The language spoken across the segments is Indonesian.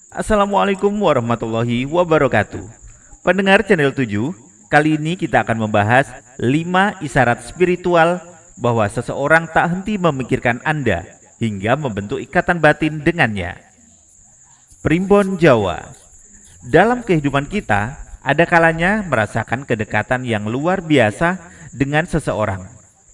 Assalamualaikum warahmatullahi wabarakatuh. Pendengar channel 7, kali ini kita akan membahas 5 isyarat spiritual bahwa seseorang tak henti memikirkan Anda hingga membentuk ikatan batin dengannya. Primbon Jawa. Dalam kehidupan kita, ada kalanya merasakan kedekatan yang luar biasa dengan seseorang,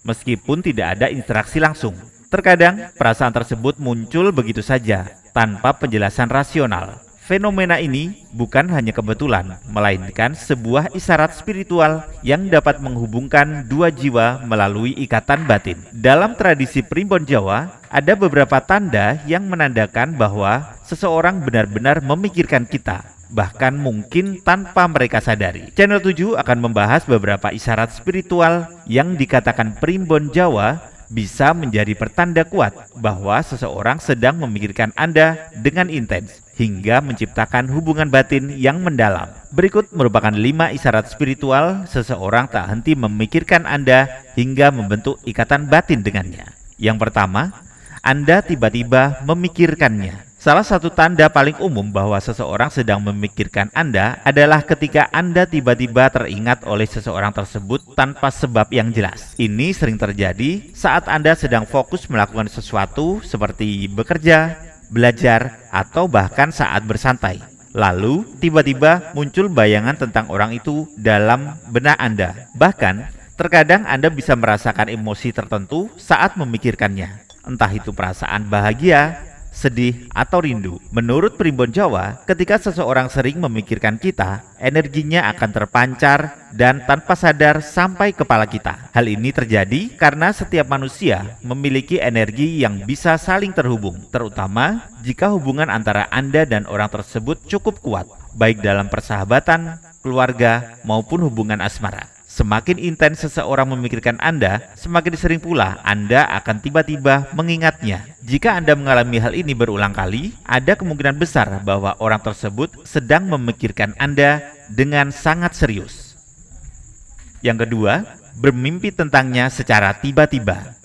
meskipun tidak ada interaksi langsung. Terkadang perasaan tersebut muncul begitu saja, tanpa penjelasan rasional. Fenomena ini bukan hanya kebetulan, melainkan sebuah isyarat spiritual yang dapat menghubungkan dua jiwa melalui ikatan batin. Dalam tradisi Primbon Jawa, ada beberapa tanda yang menandakan bahwa seseorang benar-benar memikirkan kita, bahkan mungkin tanpa mereka sadari. Channel 7 akan membahas beberapa isyarat spiritual yang dikatakan Primbon Jawa bisa menjadi pertanda kuat bahwa seseorang sedang memikirkan Anda dengan intens hingga menciptakan hubungan batin yang mendalam. Berikut merupakan 5 isyarat spiritual seseorang tak henti memikirkan Anda hingga membentuk ikatan batin dengannya. Yang pertama, Anda tiba-tiba memikirkannya. Salah satu tanda paling umum bahwa seseorang sedang memikirkan Anda adalah ketika Anda tiba-tiba teringat oleh seseorang tersebut tanpa sebab yang jelas. Ini sering terjadi saat Anda sedang fokus melakukan sesuatu seperti bekerja, belajar, atau bahkan saat bersantai. Lalu, tiba-tiba muncul bayangan tentang orang itu dalam benak Anda. Bahkan, terkadang Anda bisa merasakan emosi tertentu saat memikirkannya. Entah itu perasaan bahagia, sedih, atau rindu. Menurut Primbon Jawa, ketika seseorang sering memikirkan kita, energinya akan terpancar dan tanpa sadar sampai kepala kita. Hal ini terjadi karena setiap manusia memiliki energi yang bisa saling terhubung, terutama jika hubungan antara Anda dan orang tersebut cukup kuat, baik dalam persahabatan, keluarga, maupun hubungan asmara. Semakin intens seseorang memikirkan Anda, semakin sering pula Anda akan tiba-tiba mengingatnya. Jika Anda mengalami hal ini berulang kali, ada kemungkinan besar bahwa orang tersebut sedang memikirkan Anda dengan sangat serius. Yang kedua, bermimpi tentangnya secara tiba-tiba.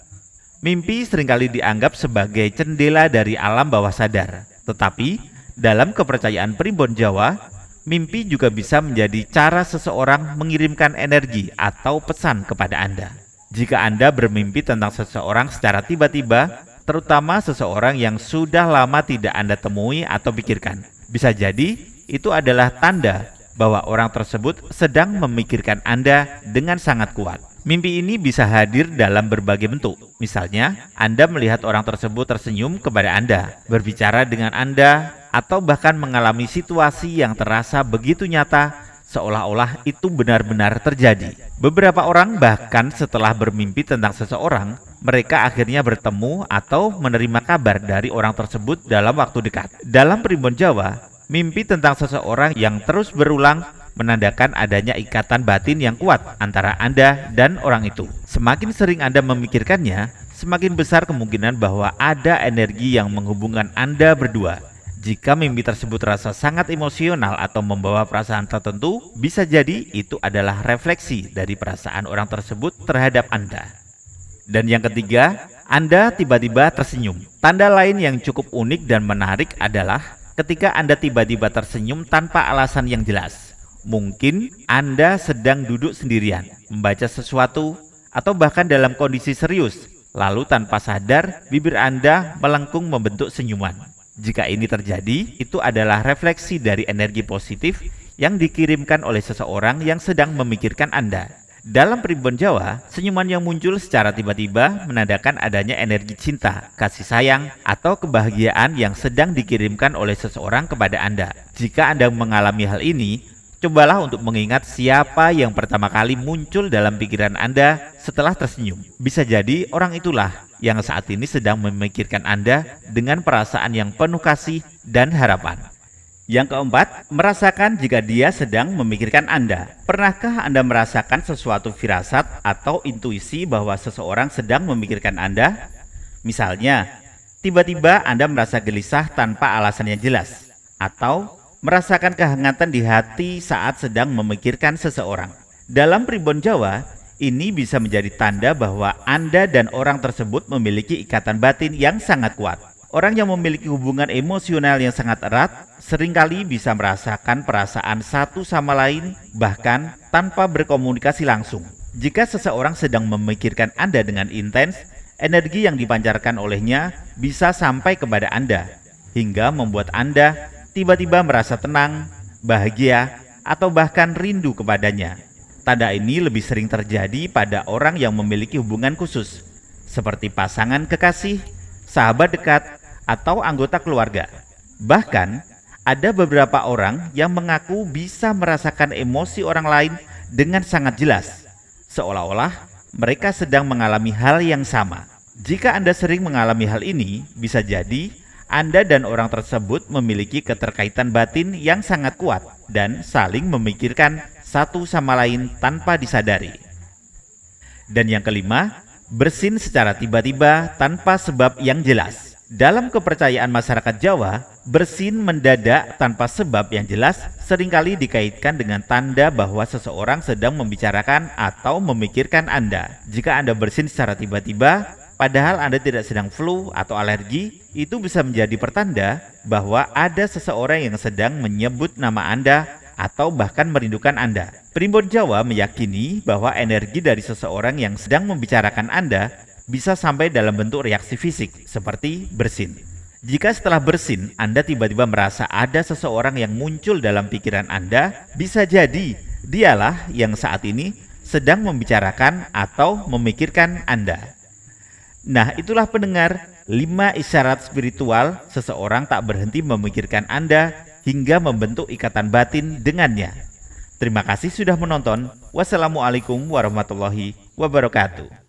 Mimpi seringkali dianggap sebagai jendela dari alam bawah sadar. Tetapi, dalam kepercayaan Primbon Jawa, mimpi juga bisa menjadi cara seseorang mengirimkan energi atau pesan kepada Anda. Jika Anda bermimpi tentang seseorang secara tiba-tiba, terutama seseorang yang sudah lama tidak Anda temui atau pikirkan, bisa jadi itu adalah tanda bahwa orang tersebut sedang memikirkan Anda dengan sangat kuat. Mimpi ini bisa hadir dalam berbagai bentuk. Misalnya, Anda melihat orang tersebut tersenyum kepada Anda, berbicara dengan Anda, atau bahkan mengalami situasi yang terasa begitu nyata seolah-olah itu benar-benar terjadi. Beberapa orang bahkan setelah bermimpi tentang seseorang, mereka akhirnya bertemu atau menerima kabar dari orang tersebut dalam waktu dekat. Dalam Primbon Jawa, mimpi tentang seseorang yang terus berulang menandakan adanya ikatan batin yang kuat antara Anda dan orang itu. Semakin sering Anda memikirkannya, semakin besar kemungkinan bahwa ada energi yang menghubungkan Anda berdua. Jika mimpi tersebut terasa sangat emosional atau membawa perasaan tertentu, bisa jadi itu adalah refleksi dari perasaan orang tersebut terhadap Anda. Dan yang ketiga, Anda tiba-tiba tersenyum. Tanda lain yang cukup unik dan menarik adalah ketika Anda tiba-tiba tersenyum tanpa alasan yang jelas. Mungkin Anda sedang duduk sendirian, membaca sesuatu, atau bahkan dalam kondisi serius. Lalu tanpa sadar, bibir Anda melengkung membentuk senyuman. Jika ini terjadi, itu adalah refleksi dari energi positif yang dikirimkan oleh seseorang yang sedang memikirkan Anda. Dalam Primbon Jawa, senyuman yang muncul secara tiba-tiba menandakan adanya energi cinta, kasih sayang, atau kebahagiaan yang sedang dikirimkan oleh seseorang kepada Anda. Jika Anda mengalami hal ini, cobalah untuk mengingat siapa yang pertama kali muncul dalam pikiran Anda setelah tersenyum. Bisa jadi orang itulah yang saat ini sedang memikirkan Anda dengan perasaan yang penuh kasih dan harapan. Yang keempat, merasakan jika dia sedang memikirkan Anda. Pernahkah Anda merasakan sesuatu firasat atau intuisi bahwa seseorang sedang memikirkan Anda? Misalnya, tiba-tiba Anda merasa gelisah tanpa alasan yang jelas, atau merasakan kehangatan di hati saat sedang memikirkan seseorang. Dalam Primbon Jawa, ini bisa menjadi tanda bahwa Anda dan orang tersebut memiliki ikatan batin yang sangat kuat. Orang yang memiliki hubungan emosional yang sangat erat seringkali bisa merasakan perasaan satu sama lain bahkan tanpa berkomunikasi langsung. Jika seseorang sedang memikirkan Anda dengan intens, energi yang dipancarkan olehnya bisa sampai kepada Anda hingga membuat Anda tiba-tiba merasa tenang, bahagia, atau bahkan rindu kepadanya. Tanda ini lebih sering terjadi pada orang yang memiliki hubungan khusus, seperti pasangan kekasih, sahabat dekat, atau anggota keluarga. Bahkan, ada beberapa orang yang mengaku bisa merasakan emosi orang lain dengan sangat jelas, seolah-olah mereka sedang mengalami hal yang sama. Jika Anda sering mengalami hal ini, bisa jadi Anda dan orang tersebut memiliki keterkaitan batin yang sangat kuat dan saling memikirkan satu sama lain tanpa disadari. Dan yang kelima, bersin secara tiba-tiba tanpa sebab yang jelas. Dalam kepercayaan masyarakat Jawa, bersin mendadak tanpa sebab yang jelas seringkali dikaitkan dengan tanda bahwa seseorang sedang membicarakan atau memikirkan Anda. Jika Anda bersin secara tiba-tiba, padahal Anda tidak sedang flu atau alergi, itu bisa menjadi pertanda bahwa ada seseorang yang sedang menyebut nama Anda atau bahkan merindukan Anda. Primbon Jawa meyakini bahwa energi dari seseorang yang sedang membicarakan Anda bisa sampai dalam bentuk reaksi fisik seperti bersin. Jika setelah bersin Anda tiba-tiba merasa ada seseorang yang muncul dalam pikiran Anda, bisa jadi dialah yang saat ini sedang membicarakan atau memikirkan Anda. Nah, itulah pendengar 5 isyarat spiritual seseorang tak berhenti memikirkan Anda hingga membentuk ikatan batin dengannya. Terima kasih sudah menonton. Wassalamualaikum warahmatullahi wabarakatuh.